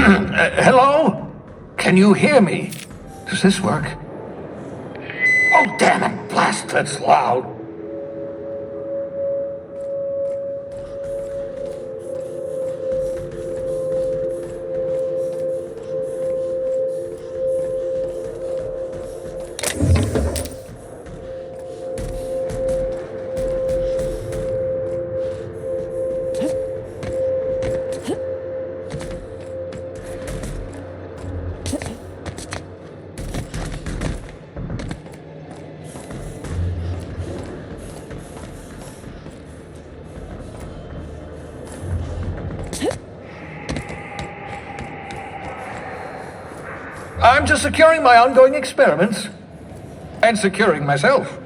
Hello? Can you hear me? Does this work? Oh, damn it! Blast, that's loud. I'm just securing my ongoing experiments. And securing myself.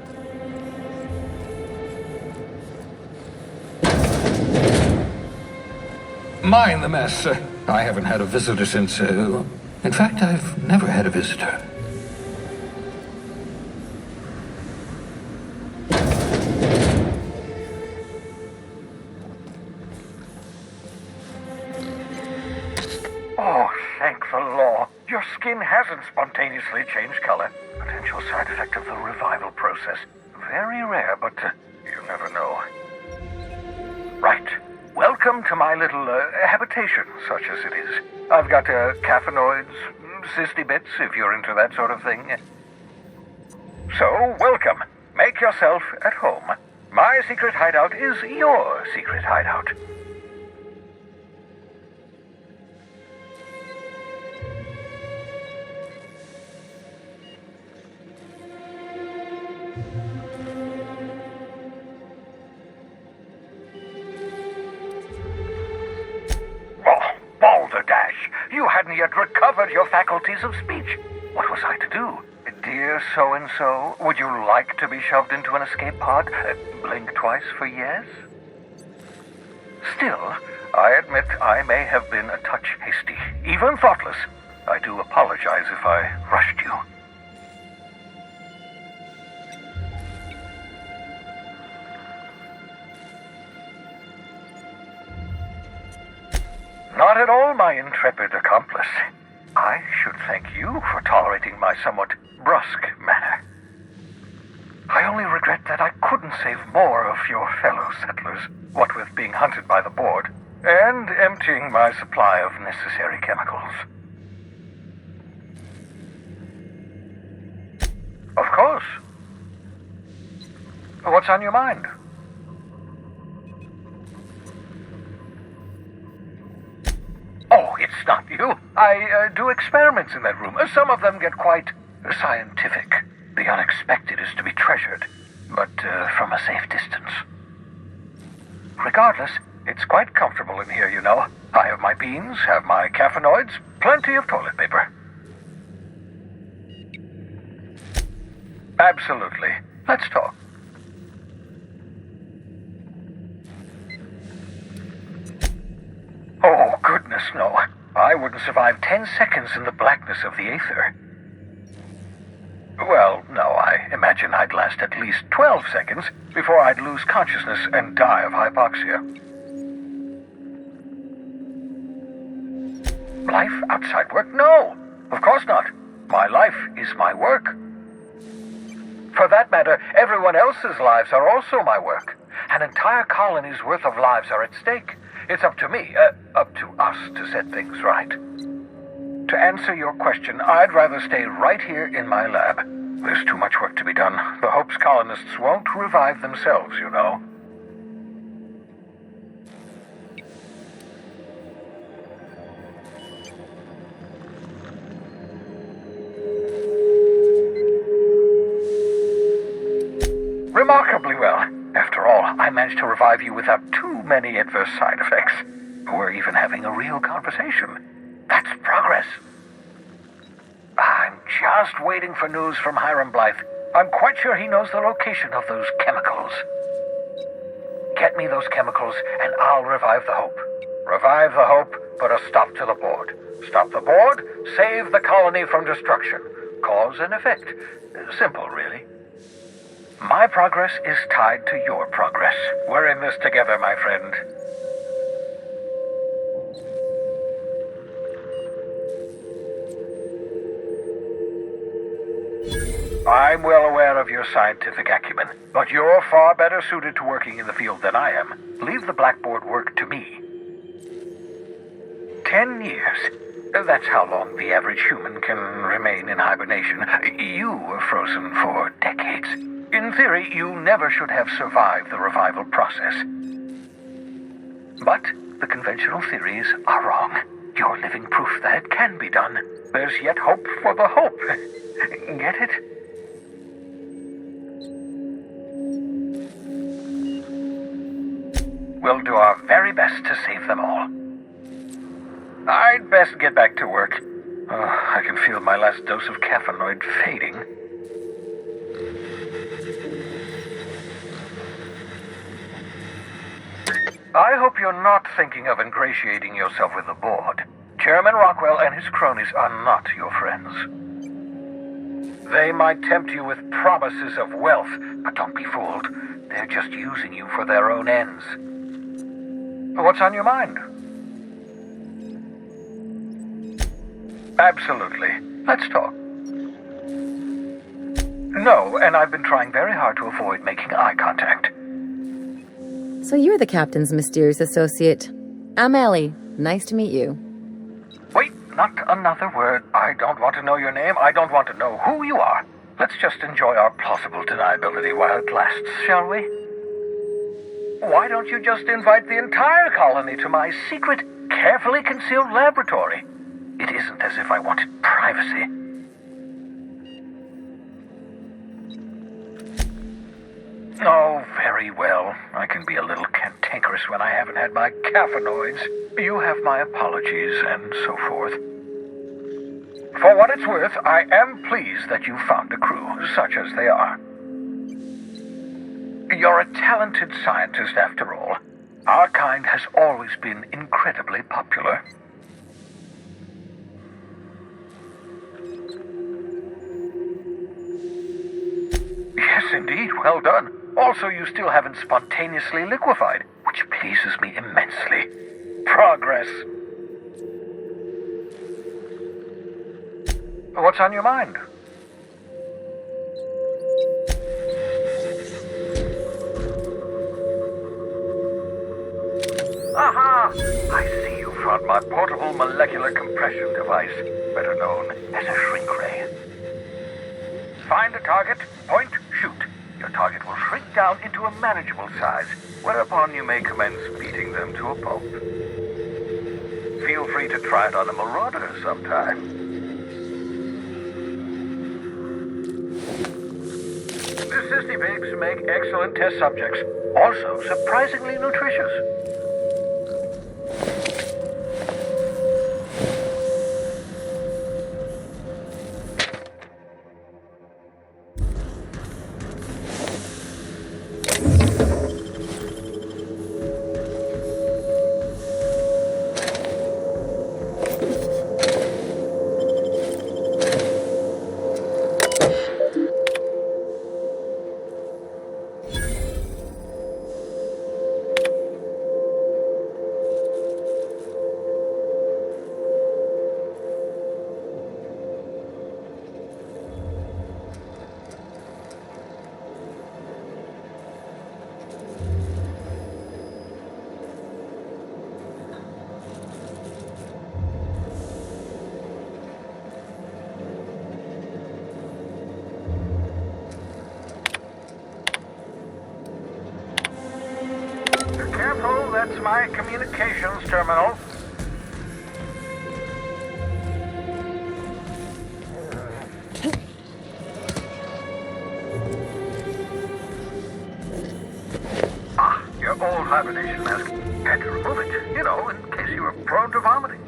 Mind the mess. I haven't had a visitor since... in fact, I've never had a visitor. Oh, thank the law. Your skin hasn't spontaneously changed color. Potential side effect of the revival process. Very rare, but you never know. Right. Welcome to my little habitation, such as it is. I've got caffeinoids, cysty bits, if you're into that sort of thing. So, welcome. Make yourself at home. My secret hideout is your secret hideout. Balderdash, you hadn't yet recovered your faculties of speech. What was I to do? Dear so-and-so, would you like to be shoved into an escape pod? Blink twice for yes? Still, I admit I may have been a touch hasty, even thoughtless. I do apologize if I rushed you. Not at all, my intrepid accomplice. I should thank you for tolerating my somewhat brusque manner. I only regret that I couldn't save more of your fellow settlers, what with being hunted by the board, and emptying my supply of necessary chemicals. Of course. What's on your mind? Oh, it's not you. I do experiments in that room. Some of them get quite scientific. The unexpected is to be treasured, but from a safe distance. Regardless, it's quite comfortable in here, you know. I have my beans, have my caffeinoids, plenty of toilet paper. Absolutely. Let's talk. Oh, goodness, no. I wouldn't survive 10 seconds in the blackness of the aether. Well, no, I imagine I'd last at least 12 seconds before I'd lose consciousness and die of hypoxia. Life outside work? No, of course not. My life is my work. For that matter, everyone else's lives are also my work. An entire colony's worth of lives are at stake. It's up to me, up to us to set things right. To answer your question, I'd rather stay right here in my lab. There's too much work to be done. The Hope's colonists won't revive themselves, you know. Remarkably well. After all, I managed to revive you without too many adverse side effects. We're even having a real conversation. That's progress. I'm just waiting for news from Hiram Blythe. I'm quite sure he knows the location of those chemicals. Get me those chemicals, and I'll revive the Hope. Revive the Hope, put a stop to the board. Stop the board, save the colony from destruction. Cause and effect. Simple, really. My progress is tied to your progress. We're in this together, my friend. I'm well aware of your scientific acumen, but you're far better suited to working in the field than I am. Leave the blackboard work to me. 10 years. That's how long the average human can remain in hibernation. You were frozen for decades. In theory, you never should have survived the revival process. But the conventional theories are wrong. You're living proof that it can be done. There's yet hope for the hope. Get it? We'll do our very best to save them all. I'd best get back to work. I can feel my last dose of caffeinoid fading. I hope you're not thinking of ingratiating yourself with the board. Chairman Rockwell and his cronies are not your friends. They might tempt you with promises of wealth, but don't be fooled. They're just using you for their own ends. What's on your mind? Absolutely. Let's talk. No, and I've been trying very hard to avoid making eye contact. So you're the captain's mysterious associate. I'm Ellie. Nice to meet you. Wait, not another word. I don't want to know your name. I don't want to know who you are. Let's just enjoy our plausible deniability while it lasts, shall we? Why don't you just invite the entire colony to my secret, carefully concealed laboratory? It isn't as if I wanted privacy. Oh, very well. I can be a little cantankerous when I haven't had my caffeinoids. You have my apologies, and so forth. For what it's worth, I am pleased that you found a crew, such as they are. You're a talented scientist, after all. Our kind has always been incredibly popular. Yes, indeed. Well done. Also, you still haven't spontaneously liquefied, which pleases me immensely. Progress. What's on your mind? Aha! I see you found my portable molecular compression device, better known as a shrink ray. Find a target, point, shoot. Your target will shrink down into a manageable size, whereupon you may commence beating them to a pulp. Feel free to try it on a marauder sometime. The sissy pigs make excellent test subjects, also surprisingly nutritious. Careful, that's my communications terminal. Your old hibernation mask. Had to remove it, in case you were prone to vomiting.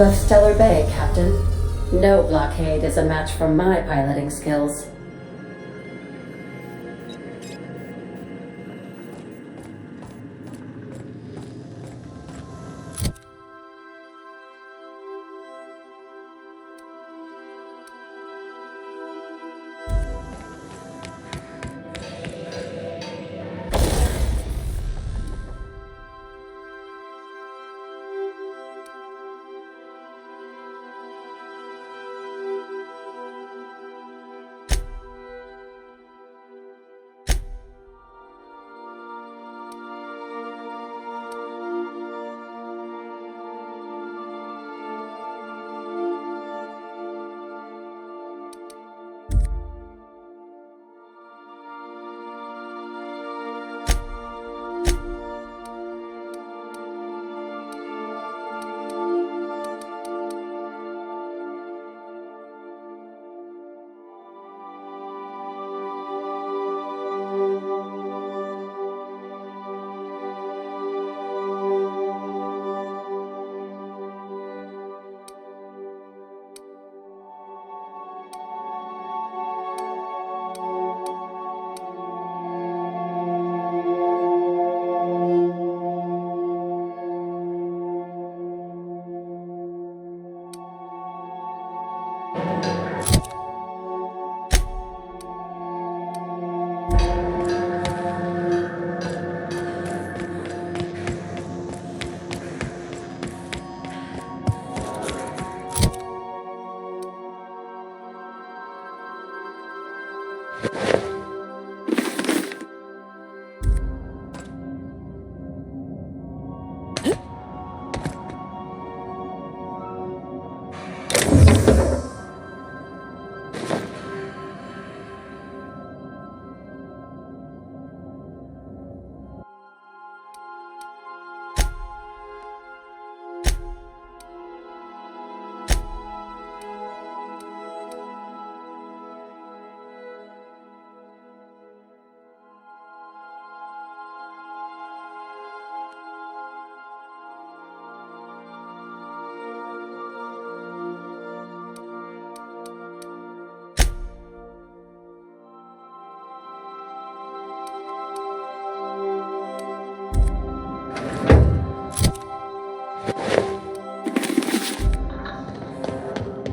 Above Stellar Bay, Captain. No blockade is a match for my piloting skills.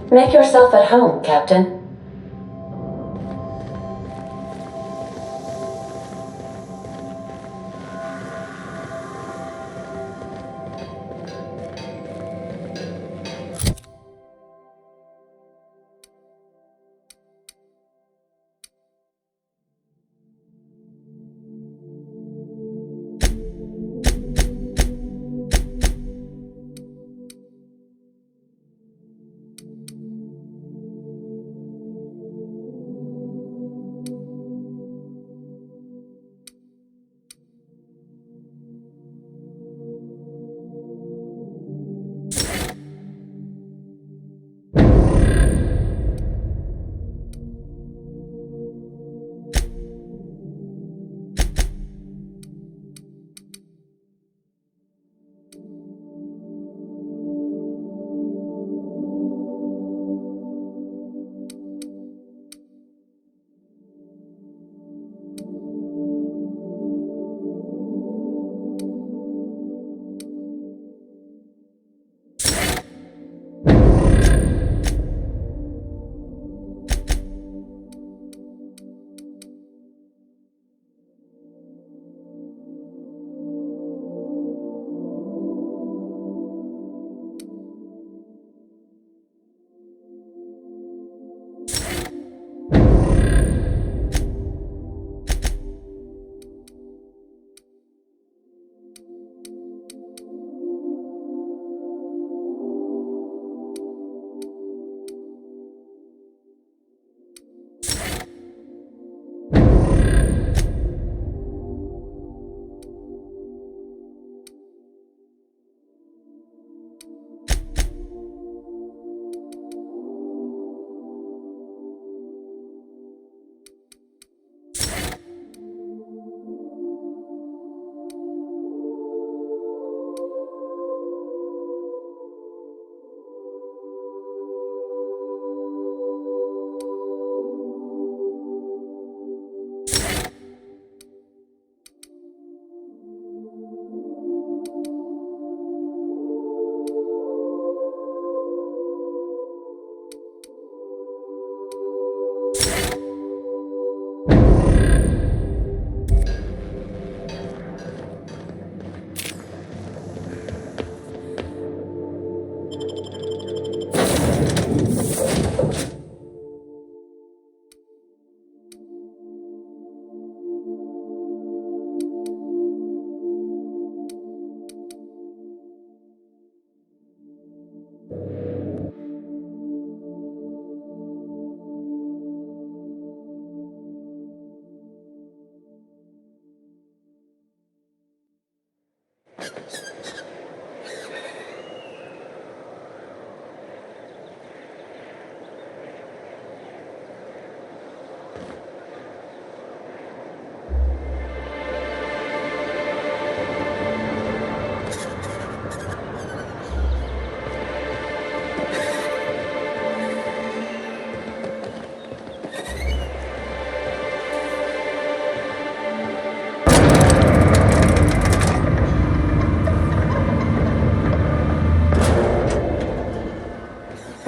Make yourself at home, Captain.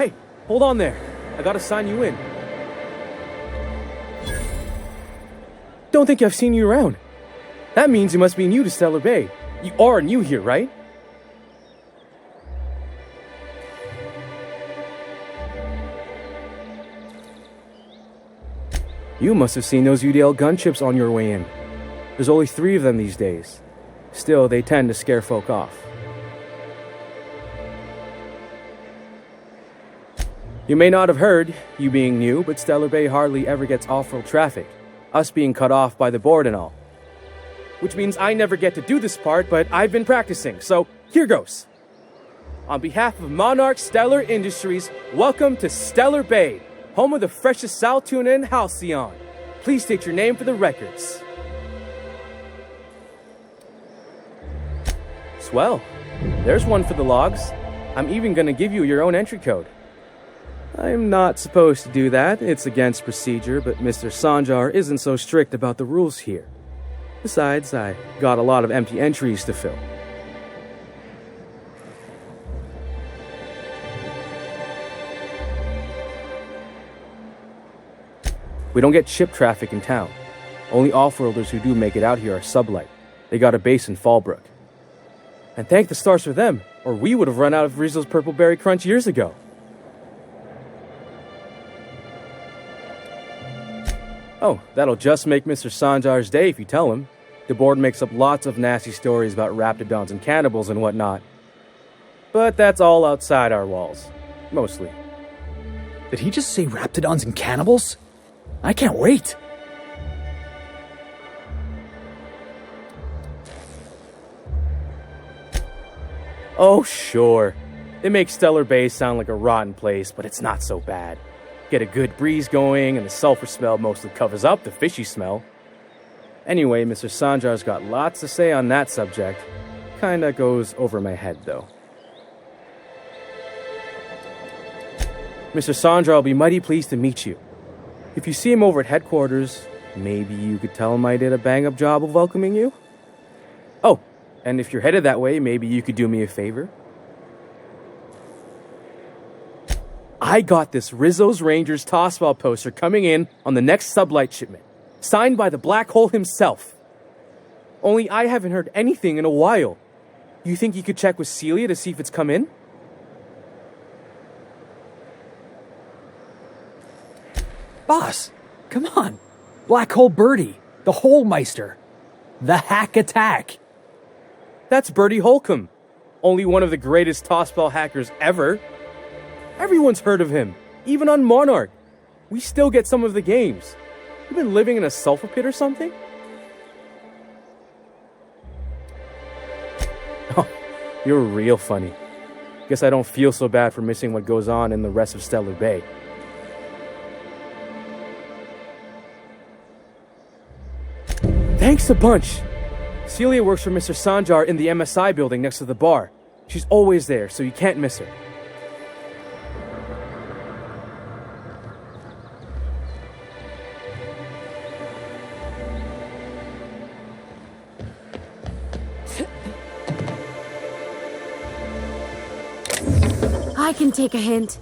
Hey, hold on there. I gotta sign you in. Don't think I've seen you around. That means you must be new to Stellar Bay. You are new here, right? You must have seen those UDL gunships on your way in. There's only 3 of them these days. Still, they tend to scare folk off. You may not have heard, you being new, but Stellar Bay hardly ever gets off-road traffic, us being cut off by the board and all. Which means I never get to do this part, but I've been practicing, so here goes. On behalf of Monarch Stellar Industries, welcome to Stellar Bay, home of the freshest sal tuna and halcyon. Please state your name for the records. Swell. There's one for the logs. I'm even gonna give you your own entry code. I'm not supposed to do that. It's against procedure, but Mr. Sanjar isn't so strict about the rules here. Besides, I got a lot of empty entries to fill. We don't get ship traffic in town. Only off-worlders who do make it out here are sublight. They got a base in Fallbrook. And thank the stars for them, or we would have run out of Rizzo's Purple Berry Crunch years ago. Oh, that'll just make Mr. Sanjar's day if you tell him. The board makes up lots of nasty stories about raptidons and cannibals and whatnot. But that's all outside our walls. Mostly. Did he just say raptidons and cannibals? I can't wait. Oh, sure. They make Stellar Bay sound like a rotten place, but it's not so bad. Get a good breeze going, and the sulfur smell mostly covers up the fishy smell. Anyway, Mr. Sanjar's got lots to say on that subject. Kinda goes over my head, though. Mr. Sanjar will be mighty pleased to meet you. If you see him over at headquarters, maybe you could tell him I did a bang-up job of welcoming you? Oh, and if you're headed that way, maybe you could do me a favor? I got this Rizzo's Rangers Tossball poster coming in on the next sublight shipment, signed by the Black Hole himself. Only I haven't heard anything in a while. You think you could check with Celia to see if it's come in? Boss, come on. Black Hole Birdie, the Hole Meister, the Hack Attack. That's Bertie Holcomb, only one of the greatest tossball hackers ever. Everyone's heard of him, even on Monarch. We still get some of the games. You been living in a sulfur pit or something? Oh, you're real funny. Guess I don't feel so bad for missing what goes on in the rest of Stellar Bay. Thanks a bunch. Celia works for Mr. Sanjar in the MSI building next to the bar. She's always there, so you can't miss her. I can take a hint.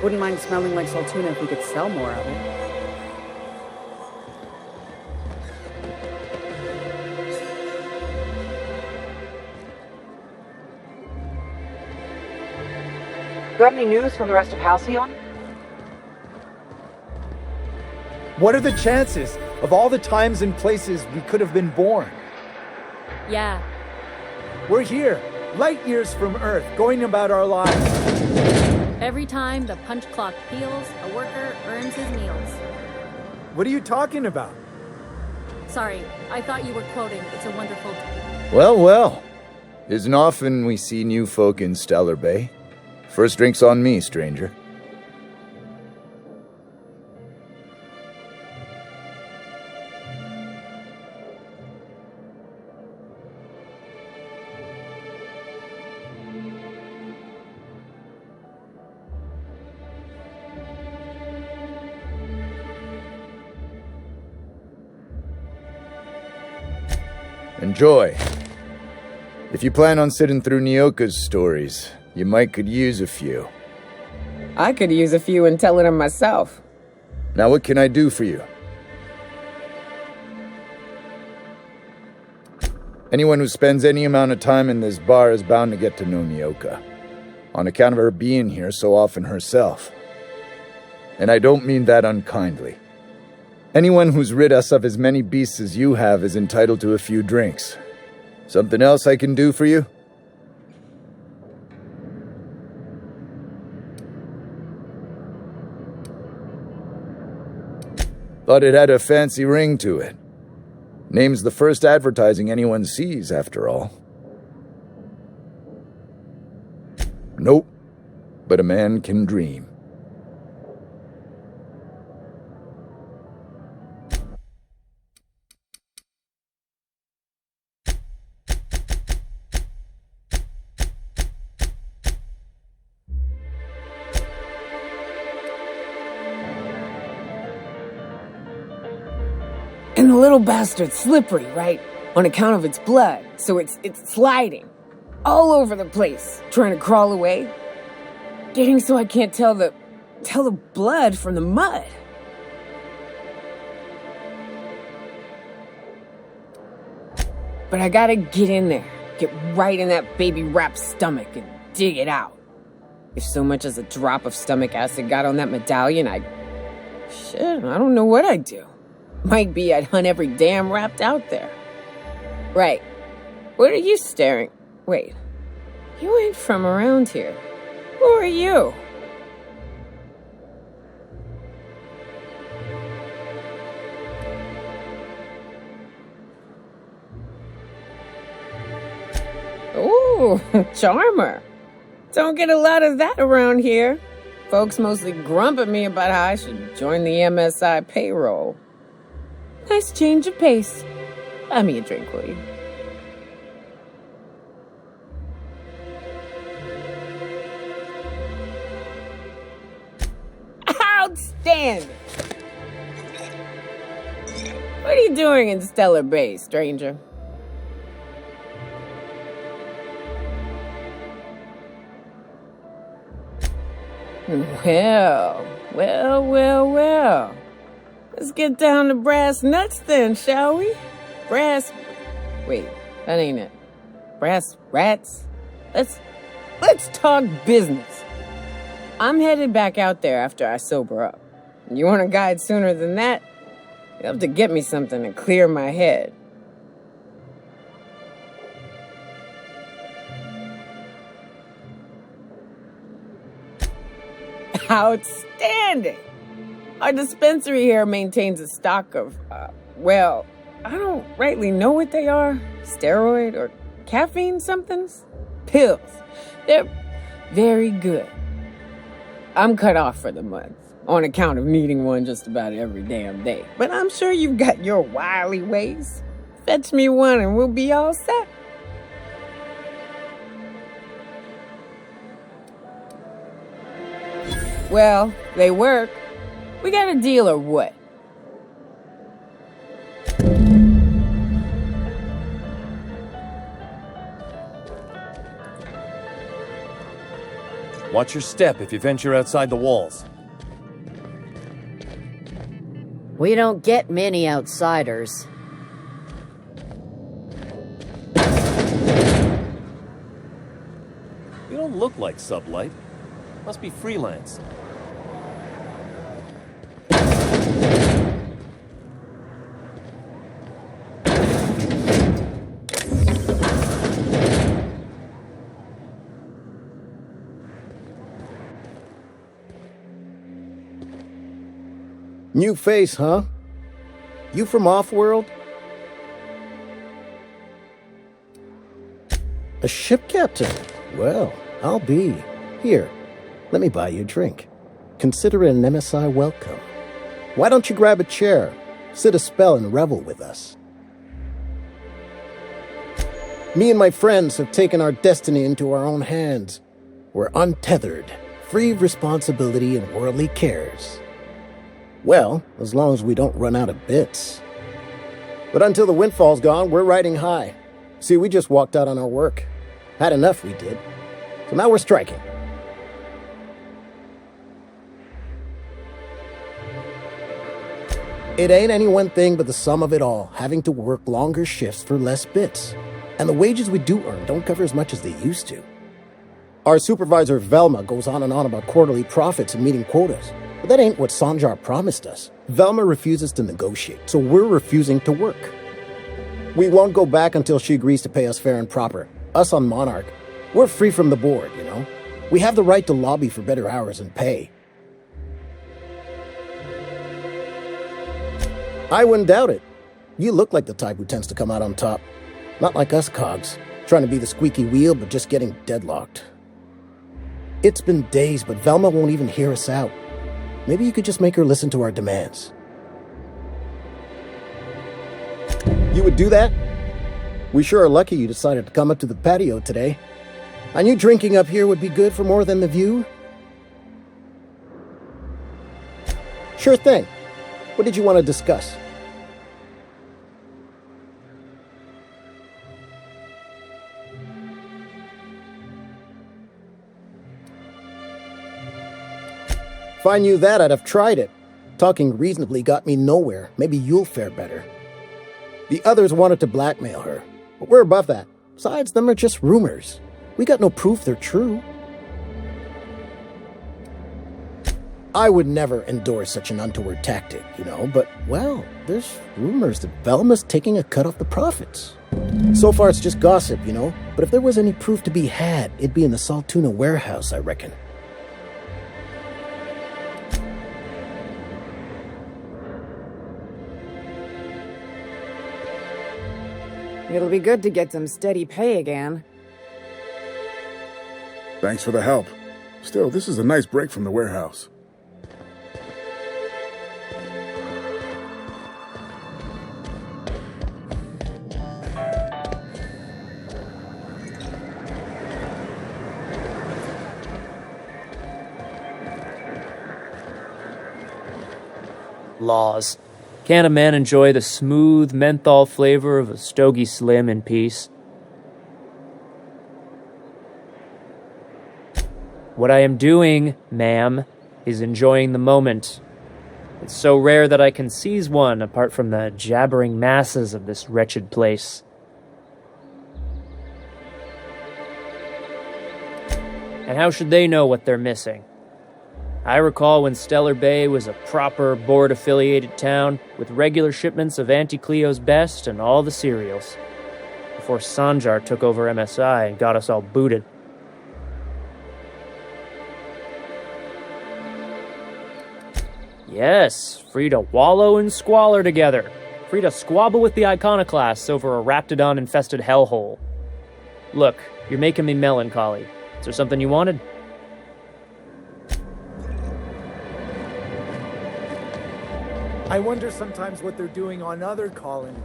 Wouldn't mind smelling like saltuna if we could sell more of it. Got any news from the rest of Halcyon? What are the chances of all the times and places we could have been born? Yeah. We're here, light years from Earth, going about our lives. Every time the punch clock peals, a worker earns his meals. What are you talking about? Sorry, I thought you were quoting It's a Wonderful Day. Well, well. Isn't often we see new folk in Stellar Bay. First drink's on me, stranger. Enjoy. If you plan on sitting through Nyoka's stories, you might could use a few. I could use a few and telling them myself. Now what can I do for you? Anyone who spends any amount of time in this bar is bound to get to know Nyoka, on account of her being here so often herself. And I don't mean that unkindly. Anyone who's rid us of as many beasts as you have is entitled to a few drinks. Something else I can do for you? Thought it had a fancy ring to it. Name's the first advertising anyone sees, after all. Nope, but a man can dream. And the little bastard's slippery, right? On account of its blood, so it's sliding all over the place, trying to crawl away. Getting so I can't tell the blood from the mud. But I gotta get in there, get right in that baby rap's stomach and dig it out. If so much as a drop of stomach acid got on that medallion, I don't know what I'd do. Might be I'd hunt every damn rat out there. Right. What are you staring? Wait. You ain't from around here. Who are you? Ooh, charmer. Don't get a lot of that around here. Folks mostly grump at me about how I should join the MSI payroll. Nice change of pace. Buy me a drink, will you? Outstanding! What are you doing in Stellar Bay, stranger? Well. Let's get down to brass nuts then, shall we? Wait, that ain't it. Brass rats? Let's talk business. I'm headed back out there after I sober up. You want a guide sooner than that? You'll have to get me something to clear my head. Outstanding! Our dispensary here maintains a stock of, I don't rightly know what they are. Steroid or caffeine somethings? Pills. They're very good. I'm cut off for the month, on account of needing one just about every damn day. But I'm sure you've got your wily ways. Fetch me one and we'll be all set. Well, they work. We got a deal or what? Watch your step if you venture outside the walls. We don't get many outsiders. You don't look like Sublight. Must be freelance. New face, huh? You from Offworld? A ship captain? Well, I'll be. Here, let me buy you a drink. Consider it an MSI welcome. Why don't you grab a chair, sit a spell and revel with us? Me and my friends have taken our destiny into our own hands. We're untethered, free of responsibility and worldly cares. Well, as long as we don't run out of bits. But until the windfall's gone, we're riding high. See, we just walked out on our work. Had enough, we did. So now we're striking. It ain't any one thing but the sum of it all, having to work longer shifts for less bits. And the wages we do earn don't cover as much as they used to. Our supervisor, Velma, goes on and on about quarterly profits and meeting quotas. But that ain't what Sanjar promised us. Velma refuses to negotiate, so we're refusing to work. We won't go back until she agrees to pay us fair and proper. Us on Monarch. We're free from the board, you know? We have the right to lobby for better hours and pay. I wouldn't doubt it. You look like the type who tends to come out on top. Not like us cogs, trying to be the squeaky wheel but just getting deadlocked. It's been days, but Velma won't even hear us out. Maybe you could just make her listen to our demands. You would do that? We sure are lucky you decided to come up to the patio today. I knew drinking up here would be good for more than the view. Sure thing. What did you want to discuss? If I knew that, I'd have tried it. Talking reasonably got me nowhere. Maybe you'll fare better. The others wanted to blackmail her, but we're above that. Besides, them are just rumors. We got no proof they're true. I would never endorse such an untoward tactic, you know, but, well, there's rumors that Velma's taking a cut off the profits. So far, it's just gossip, you know, but if there was any proof to be had, it'd be in the Saltuna warehouse, I reckon. It'll be good to get some steady pay again. Thanks for the help. Still, this is a nice break from the warehouse. Laws. Can't a man enjoy the smooth menthol flavor of a Stogie Slim in peace? What I am doing, ma'am, is enjoying the moment. It's so rare that I can seize one apart from the jabbering masses of this wretched place. And how should they know what they're missing? I recall when Stellar Bay was a proper board-affiliated town with regular shipments of Auntie Cleo's best and all the cereals, before Sanjar took over MSI and got us all booted. Yes, free to wallow in squalor together, free to squabble with the iconoclasts over a raptidon-infested hellhole. Look, you're making me melancholy. Is there something you wanted? I wonder sometimes what they're doing on other colonies.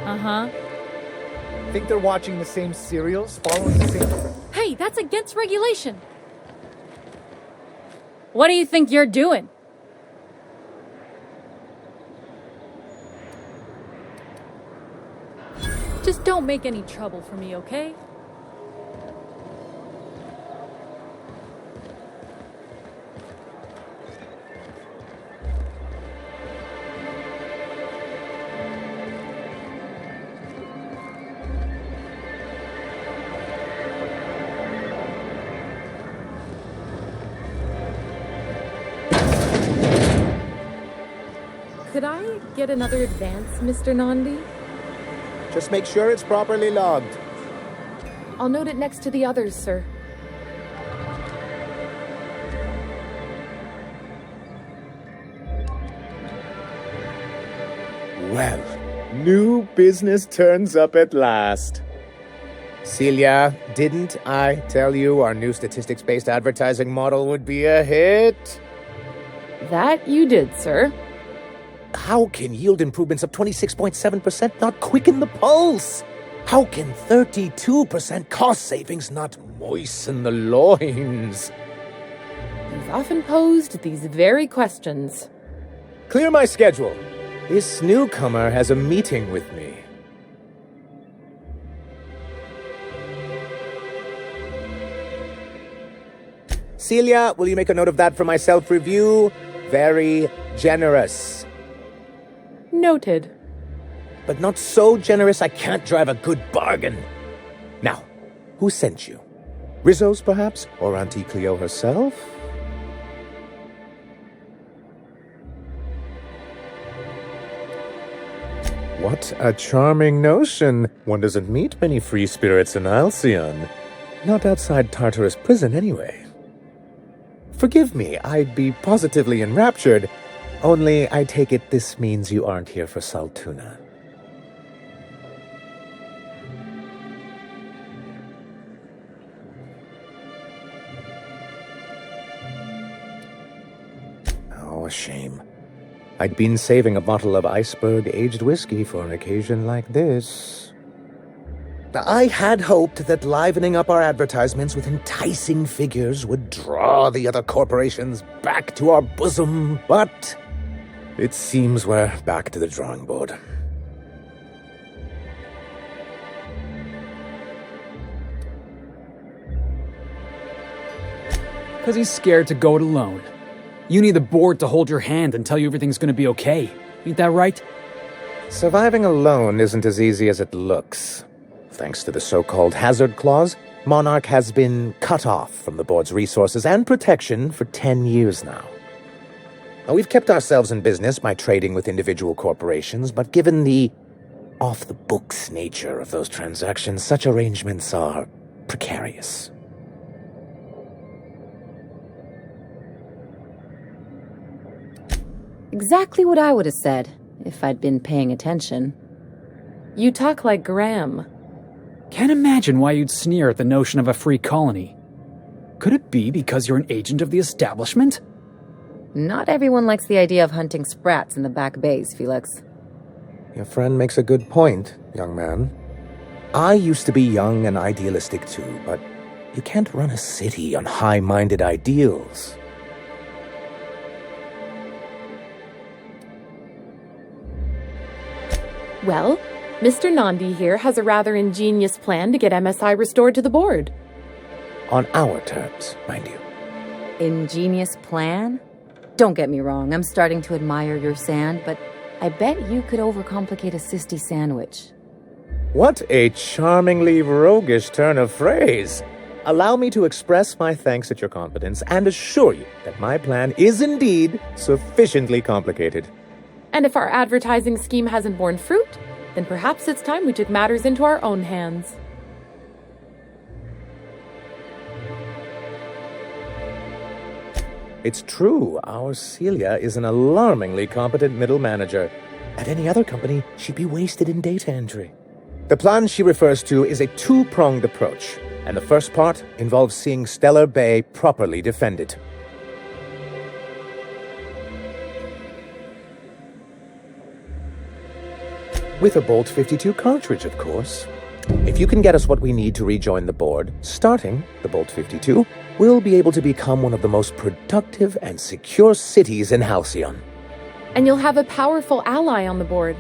Uh-huh. Think they're watching the same serials, following the same... Hey, that's against regulation. What do you think you're doing? Just don't make any trouble for me, okay? Could I get another advance, Mr. Nandi? Just make sure it's properly logged. I'll note it next to the others, sir. Well, new business turns up at last. Celia, didn't I tell you our new statistics-based advertising model would be a hit? That you did, sir. How can yield improvements of 26.7% not quicken the pulse? How can 32% cost savings not moisten the loins? You've often posed these very questions. Clear my schedule. This newcomer has a meeting with me. Celia, will you make a note of that for my self-review? Very generous. Noted. But not so generous I can't drive a good bargain. Now, who sent you? Rizzo's, perhaps? Or Auntie Cleo herself? What a charming notion. One doesn't meet many free spirits in Halcyon. Not outside Tartarus prison, anyway. Forgive me, I'd be positively enraptured. Only, I take it this means you aren't here for Saltuna. Oh, a shame. I'd been saving a bottle of iceberg-aged whiskey for an occasion like this. I had hoped that livening up our advertisements with enticing figures would draw the other corporations back to our bosom, but it seems we're back to the drawing board. Because he's scared to go it alone. You need the board to hold your hand and tell you everything's gonna be okay. Ain't that right? Surviving alone isn't as easy as it looks. Thanks to the so-called hazard clause, Monarch has been cut off from the board's resources and protection for 10 years now. Now, we've kept ourselves in business by trading with individual corporations, but given the off-the-books nature of those transactions, such arrangements are precarious. Exactly what I would have said, if I'd been paying attention. You talk like Graham. Can't imagine why you'd sneer at the notion of a free colony. Could it be because you're an agent of the establishment? Not everyone likes the idea of hunting sprats in the back bays, Felix. Your friend makes a good point, young man. I used to be young and idealistic too, but you can't run a city on high-minded ideals. Well, Mr. Nandi here has a rather ingenious plan to get MSI restored to the board. On our terms, mind you. Ingenious plan? Don't get me wrong, I'm starting to admire your sand, but I bet you could overcomplicate a sisty sandwich. What a charmingly roguish turn of phrase. Allow me to express my thanks at your confidence and assure you that my plan is indeed sufficiently complicated. And if our advertising scheme hasn't borne fruit, then perhaps it's time we took matters into our own hands. It's true, our Celia is an alarmingly competent middle manager. At any other company, she'd be wasted in data entry. The plan she refers to is a two-pronged approach, and the first part involves seeing Stellar Bay properly defended. With a Bolt 52 cartridge, of course. If you can get us what we need to rejoin the board, starting the Bolt 52, we'll be able to become one of the most productive and secure cities in Halcyon. And you'll have a powerful ally on the board.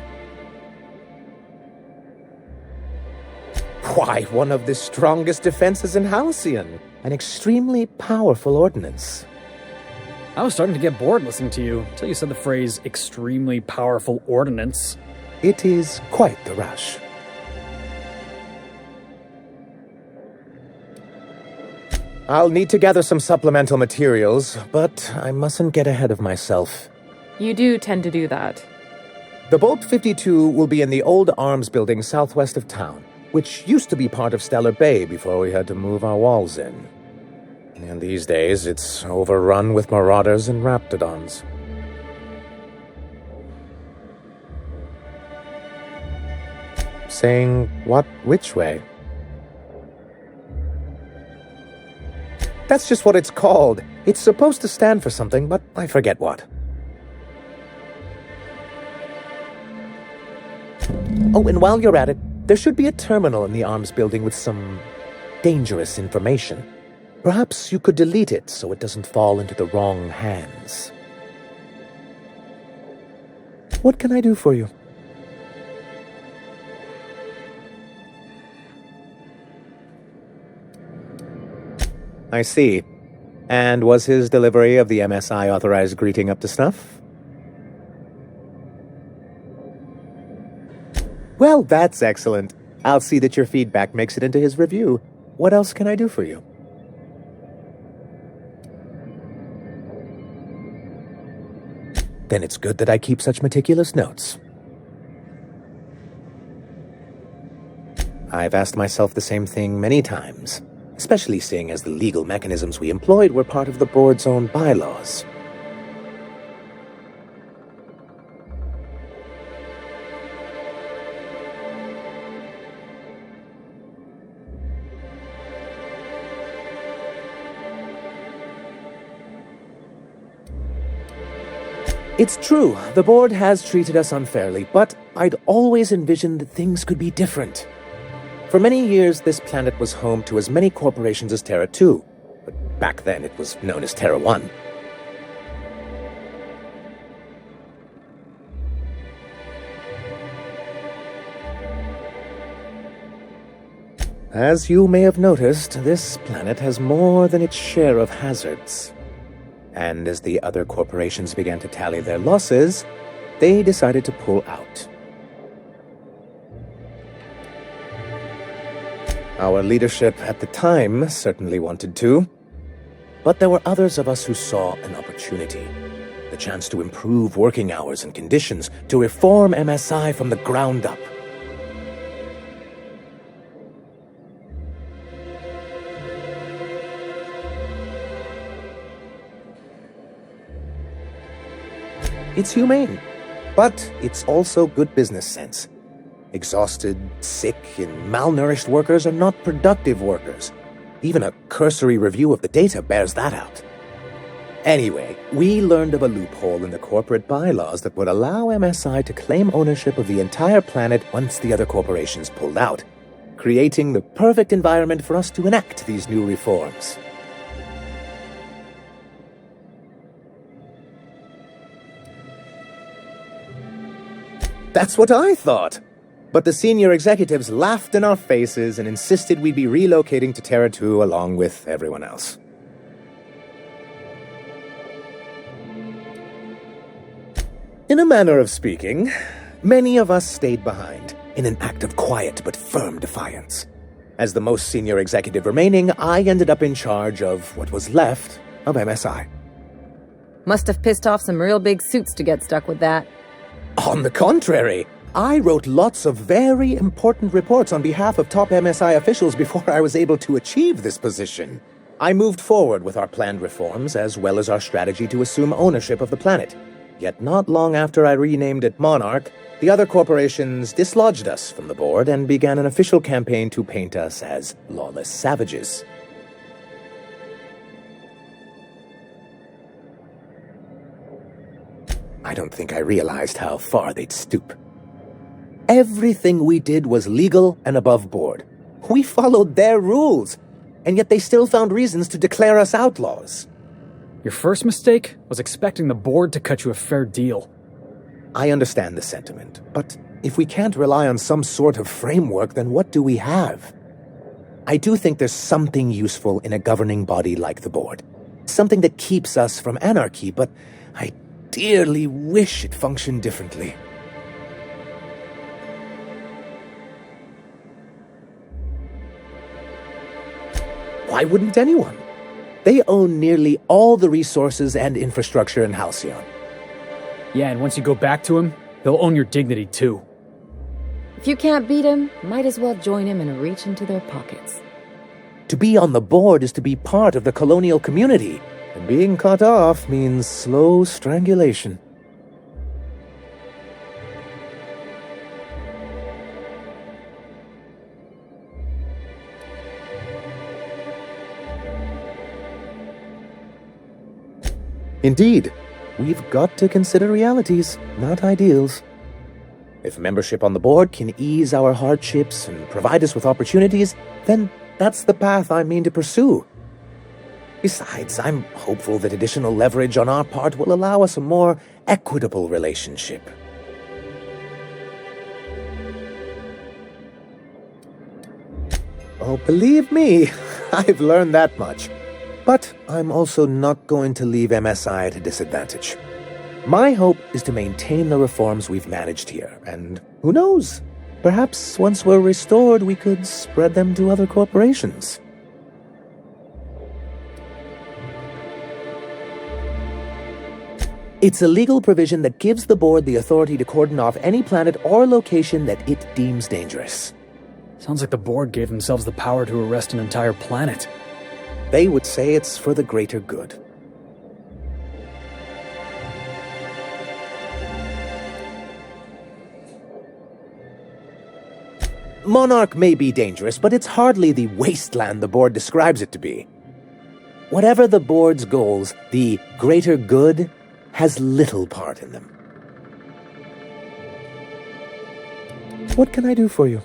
Why, one of the strongest defenses in Halcyon. An extremely powerful ordnance. I was starting to get bored listening to you until you said the phrase extremely powerful ordnance. It is quite the rush. I'll need to gather some supplemental materials, but I mustn't get ahead of myself. You do tend to do that. The Bolt 52 will be in the old arms building southwest of town, which used to be part of Stellar Bay before we had to move our walls in. And these days, it's overrun with marauders and raptidons. Saying what which way? That's just what it's called. It's supposed to stand for something, but I forget what. Oh, and while you're at it, there should be a terminal in the arms building with some dangerous information. Perhaps you could delete it so it doesn't fall into the wrong hands. What can I do for you? I see. And was his delivery of the MSI authorized greeting up to snuff? Well, that's excellent. I'll see that your feedback makes it into his review. What else can I do for you? Then it's good that I keep such meticulous notes. I've asked myself the same thing many times, especially seeing as the legal mechanisms we employed were part of the board's own bylaws. It's true, the board has treated us unfairly, but I'd always envisioned that things could be different. For many years, this planet was home to as many corporations as Terra 2, but back then it was known as Terra 1. As you may have noticed, this planet has more than its share of hazards. And as the other corporations began to tally their losses, they decided to pull out. Our leadership at the time certainly wanted to, but there were others of us who saw an opportunity, the chance to improve working hours and conditions, to reform MSI from the ground up. It's humane, but it's also good business sense. Exhausted, sick, and malnourished workers are not productive workers. Even a cursory review of the data bears that out. Anyway, we learned of a loophole in the corporate bylaws that would allow MSI to claim ownership of the entire planet once the other corporations pulled out, creating the perfect environment for us to enact these new reforms. That's what I thought. But the senior executives laughed in our faces and insisted we'd be relocating to Terra 2 along with everyone else. In a manner of speaking, many of us stayed behind in an act of quiet but firm defiance. As the most senior executive remaining, I ended up in charge of what was left of MSI. Must have pissed off some real big suits to get stuck with that. On the contrary, I wrote lots of very important reports on behalf of top MSI officials before I was able to achieve this position. I moved forward with our planned reforms as well as our strategy to assume ownership of the planet. Yet not long after I renamed it Monarch, the other corporations dislodged us from the board and began an official campaign to paint us as lawless savages. I don't think I realized how far they'd stoop. Everything we did was legal and above board. We followed their rules, and yet they still found reasons to declare us outlaws. Your first mistake was expecting the board to cut you a fair deal. I understand the sentiment, but if we can't rely on some sort of framework, then what do we have? I do think there's something useful in a governing body like the board. Something that keeps us from anarchy, but I dearly wish it functioned differently. Why wouldn't anyone? They own nearly all the resources and infrastructure in Halcyon. Yeah, and once you go back to him, they'll own your dignity too. If you can't beat him, might as well join him and reach into their pockets. To be on the board is to be part of the colonial community, and being cut off means slow strangulation. Indeed, we've got to consider realities, not ideals. If membership on the board can ease our hardships and provide us with opportunities, then that's the path I mean to pursue. Besides, I'm hopeful that additional leverage on our part will allow us a more equitable relationship. Oh, believe me, I've learned that much. But I'm also not going to leave MSI at a disadvantage. My hope is to maintain the reforms we've managed here, and who knows? Perhaps once we're restored, we could spread them to other corporations. It's a legal provision that gives the board the authority to cordon off any planet or location that it deems dangerous. Sounds like the board gave themselves the power to arrest an entire planet. They would say it's for the greater good. Monarch may be dangerous, but it's hardly the wasteland the board describes it to be. Whatever the board's goals, the greater good has little part in them. What can I do for you?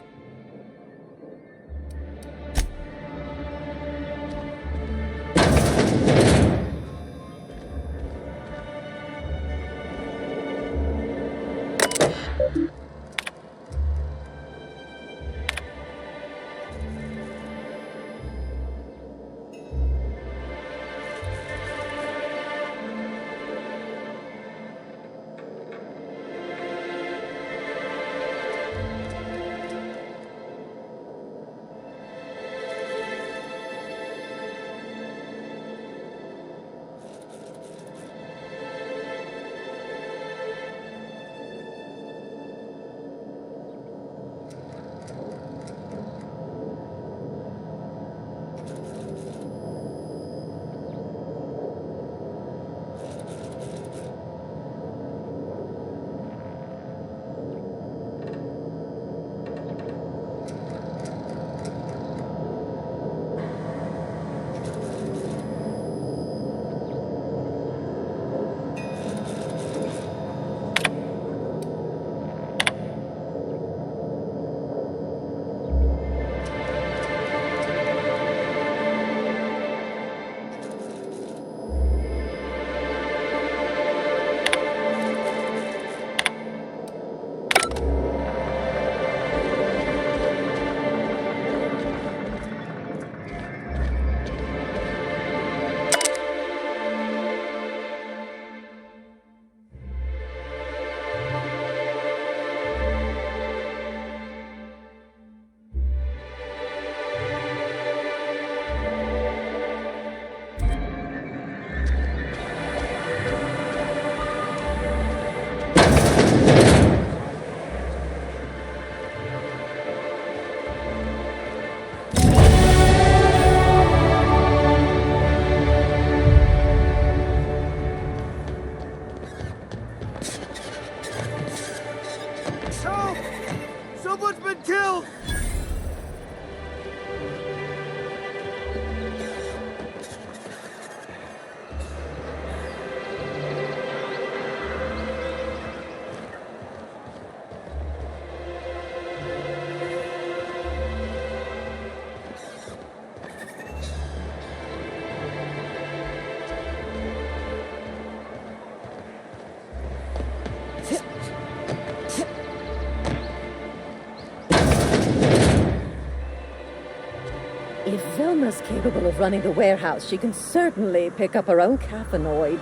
If Velma's capable of running the warehouse, she can certainly pick up her own caffeinoid.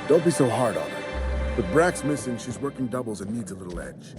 Don't be so hard on her. With Brack's missing, she's working doubles and needs a little edge.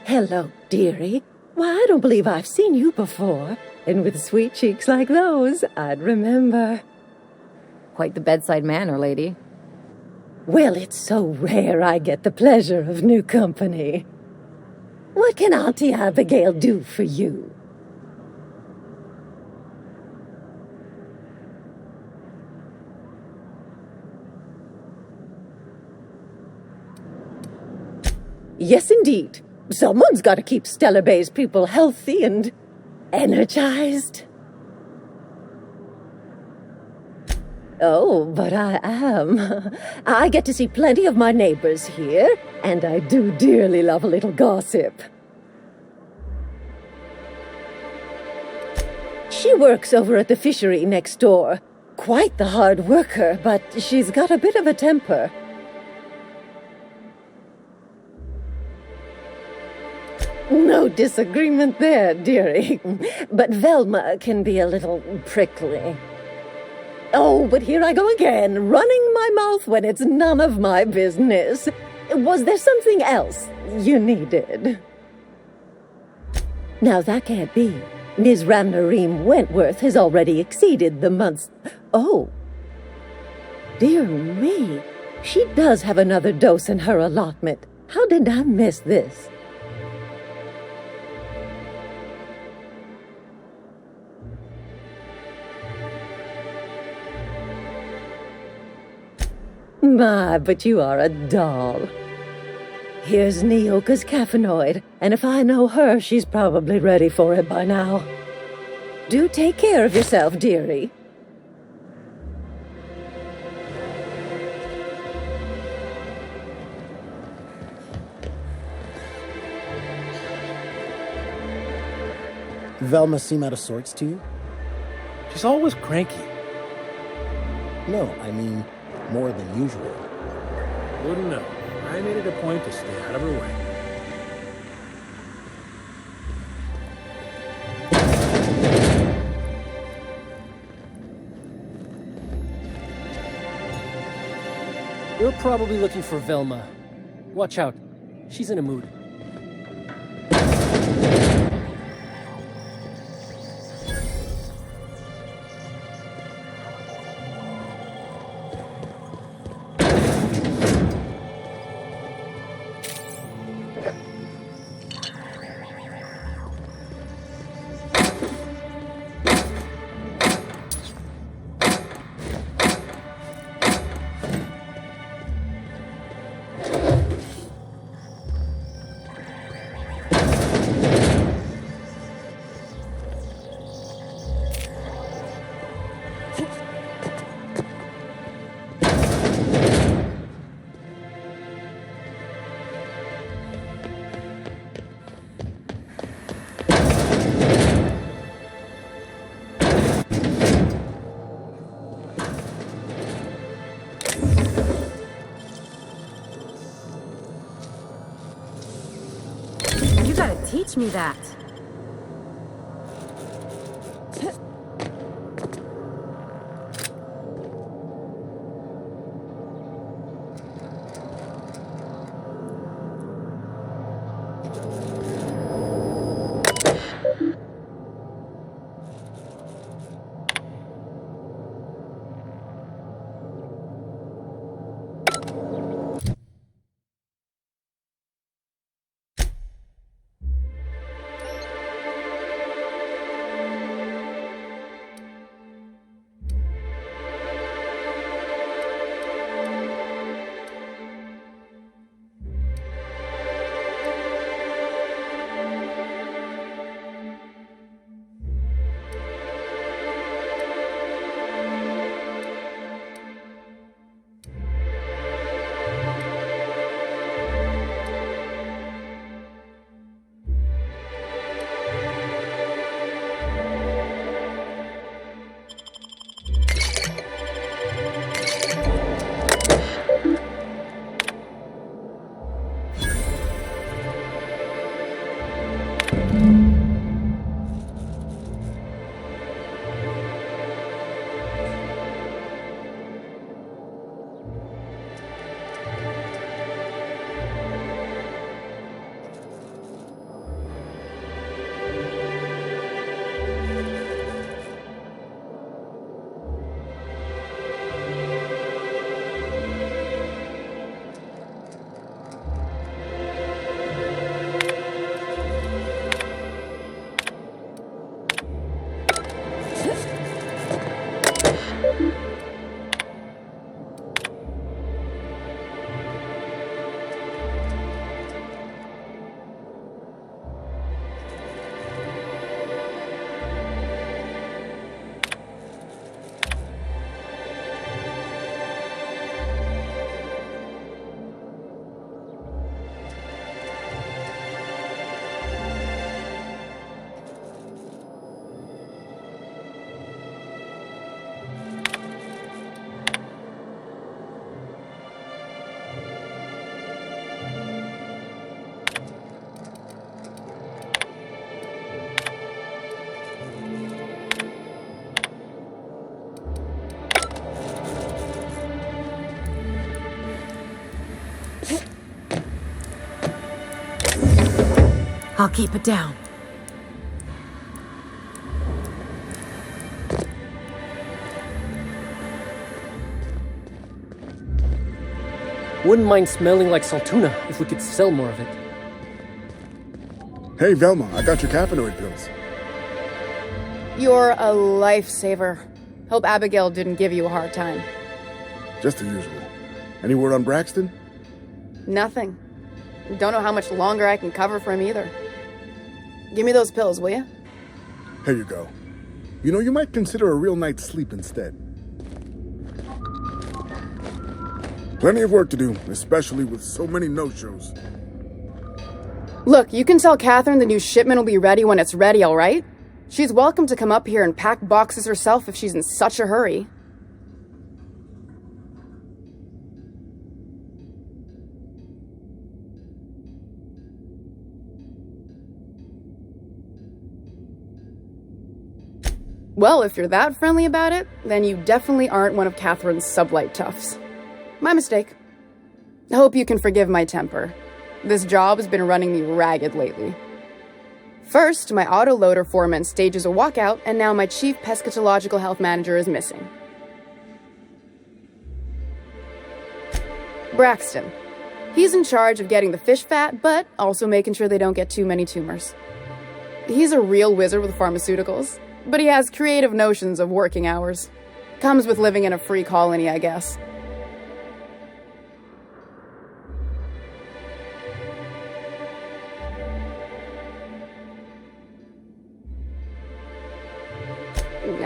Hello, dearie. Why, I don't believe I've seen you before. And with sweet cheeks like those, I'd remember. Quite the bedside manner, lady. Well, it's so rare I get the pleasure of new company. What can Auntie Abigail do for you? Yes, indeed. Someone's got to keep Stellar Bay's people healthy and energized. Oh, but I am. I get to see plenty of my neighbors here, and I do dearly love a little gossip. She works over at the fishery next door. Quite the hard worker, but she's got a bit of a temper. No disagreement there, dearie. But Velma can be a little prickly. Oh, but here I go again, running my mouth when it's none of my business. Was there something else you needed? Now, that can't be. Ms. Ramnareem Wentworth has already exceeded the month's... Oh. Dear me. She does have another dose in her allotment. How did I miss this? My, but you are a doll. Here's Nyoka's caffeinoid, and if I know her, she's probably ready for it by now. Do take care of yourself, dearie. Velma seem out of sorts to you? She's always cranky. No, I mean more than usual. Wouldn't know. I made it a point to stay out of her way. You're probably looking for Velma. Watch out. She's in a mood. Teach me that. I'll keep it down. Wouldn't mind smelling like saltuna if we could sell more of it. Hey, Velma, I got your caffeinoid pills. You're a lifesaver. Hope Abigail didn't give you a hard time. Just the usual. Any word on Braxton? Nothing. Don't know how much longer I can cover for him either. Give me those pills, will you? Here you go. You know, you might consider a real night's sleep instead. Plenty of work to do, especially with so many no-shows. Look, you can tell Catherine the new shipment will be ready when it's ready, all right? She's welcome to come up here and pack boxes herself if she's in such a hurry. Well, if you're that friendly about it, then you definitely aren't one of Catherine's sublight toughs. My mistake. I hope you can forgive my temper. This job has been running me ragged lately. First, my autoloader foreman stages a walkout, and now my chief pescatological health manager is missing. Braxton. He's in charge of getting the fish fat, but also making sure they don't get too many tumors. He's a real wizard with pharmaceuticals, but he has creative notions of working hours. Comes with living in a free colony, I guess.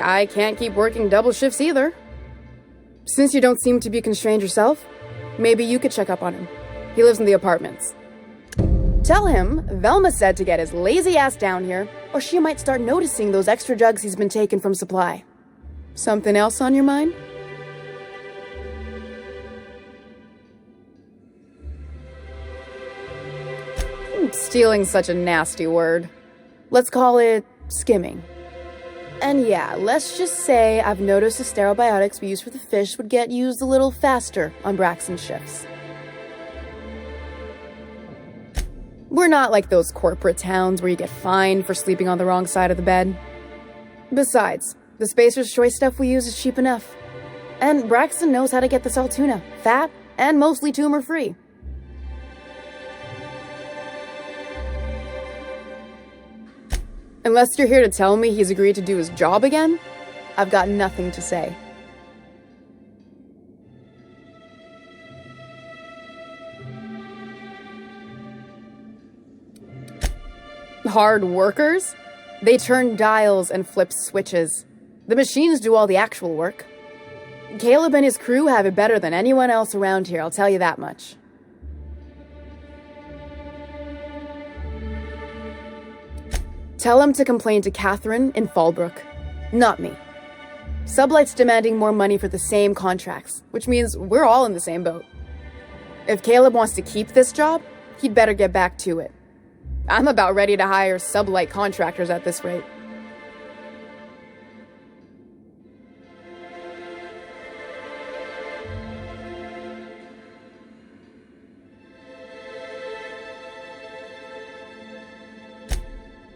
I can't keep working double shifts either. Since you don't seem to be constrained yourself, maybe you could check up on him. He lives in the apartments. Tell him Velma said to get his lazy ass down here, or she might start noticing those extra jugs he's been taking from supply. Something else on your mind? Stealing's such a nasty word. Let's call it skimming. And yeah, let's just say I've noticed the stereobiotics we use for the fish would get used a little faster on Braxton shifts. We're not like those corporate towns where you get fined for sleeping on the wrong side of the bed. Besides, the Spacer's Choice stuff we use is cheap enough. And Braxton knows how to get the saltuna, fat, and mostly tumor-free. Unless you're here to tell me he's agreed to do his job again, I've got nothing to say. Hard workers? They turn dials and flip switches. The machines do all the actual work. Caleb and his crew have it better than anyone else around here, I'll tell you that much. Tell him to complain to Catherine in Fallbrook, not me. Sublight's demanding more money for the same contracts, which means we're all in the same boat. If Caleb wants to keep this job, he'd better get back to it. I'm about ready to hire Sublight contractors at this rate.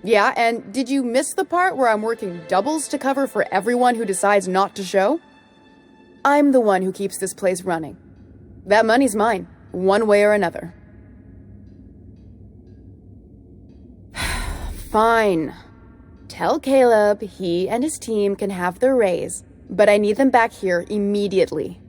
Yeah, and did you miss the part where I'm working doubles to cover for everyone who decides not to show? I'm the one who keeps this place running. That money's mine, one way or another. Fine. Tell Caleb he and his team can have their raise, but I need them back here immediately.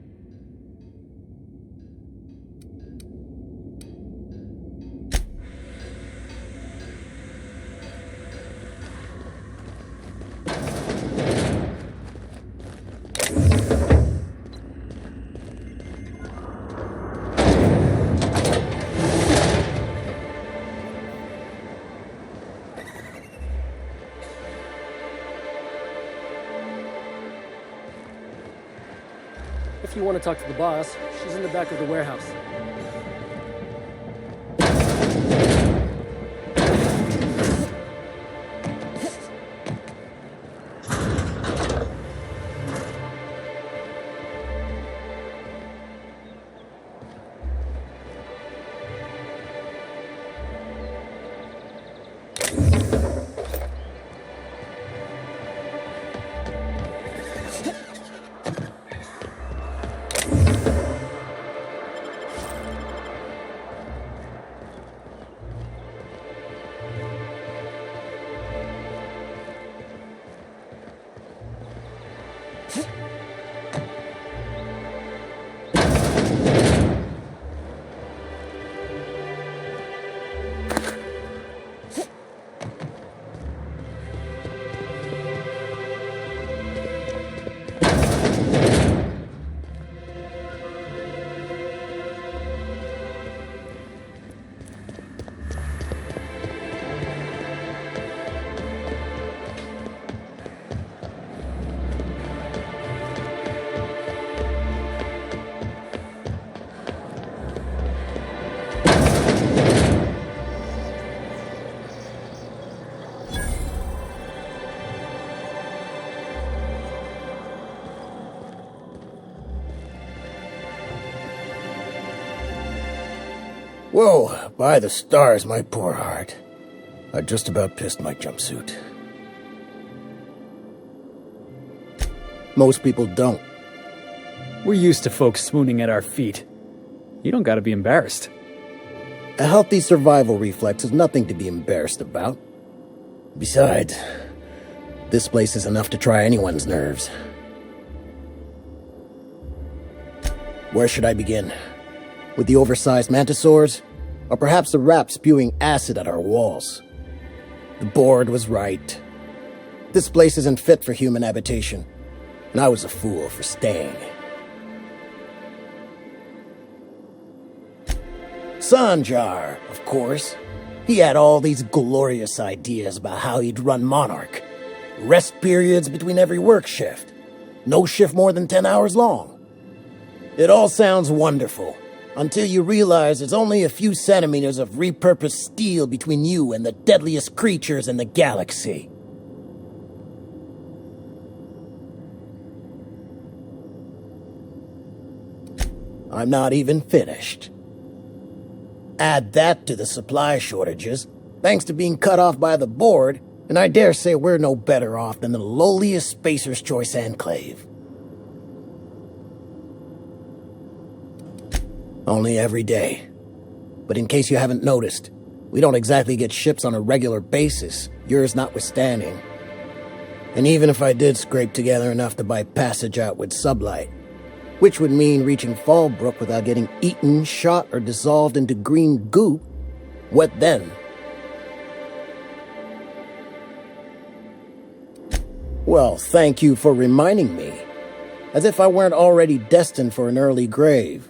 If you want to talk to the boss, she's in the back of the warehouse. Whoa, by the stars, my poor heart. I just about pissed my jumpsuit. Most people don't. We're used to folks swooning at our feet. You don't gotta be embarrassed. A healthy survival reflex is nothing to be embarrassed about. Besides, this place is enough to try anyone's nerves. Where should I begin? With the oversized mantisaurs? Or perhaps the rats spewing acid at our walls? The board was right. This place isn't fit for human habitation, and I was a fool for staying. Sanjar, of course. He had all these glorious ideas about how he'd run Monarch. Rest periods between every work shift. No shift more than 10 hours long. It all sounds wonderful, until you realize there's only a few centimeters of repurposed steel between you and the deadliest creatures in the galaxy. I'm not even finished. Add that to the supply shortages, thanks to being cut off by the board, and I dare say we're no better off than the lowliest Spacer's Choice enclave. Only every day. But in case you haven't noticed, we don't exactly get ships on a regular basis, yours notwithstanding. And even if I did scrape together enough to buy passage out with sublight, which would mean reaching Fallbrook without getting eaten, shot, or dissolved into green goop, what then? Well, thank you for reminding me. As if I weren't already destined for an early grave.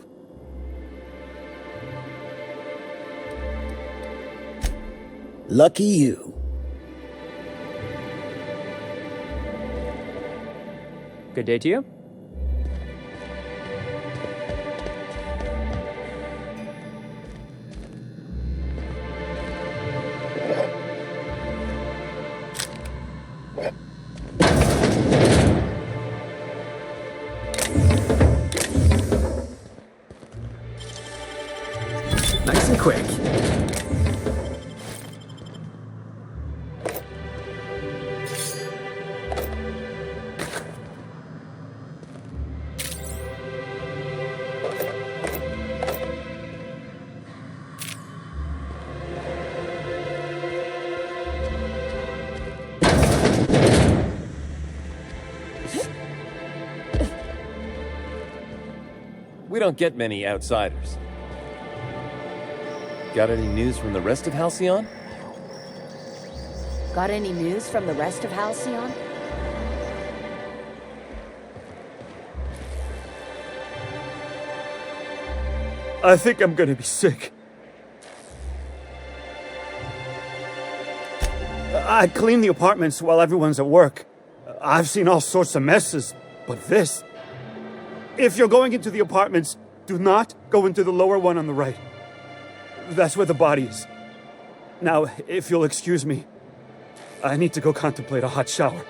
Lucky you. Good day to you. Nice and quick. We don't get many outsiders. Got any news from the rest of Halcyon? Got any news from the rest of Halcyon? I think I'm gonna be sick. I clean the apartments while everyone's at work. I've seen all sorts of messes, but this... If you're going into the apartments, do not go into the lower one on the right. That's where the body is. Now, if you'll excuse me, I need to go contemplate a hot shower.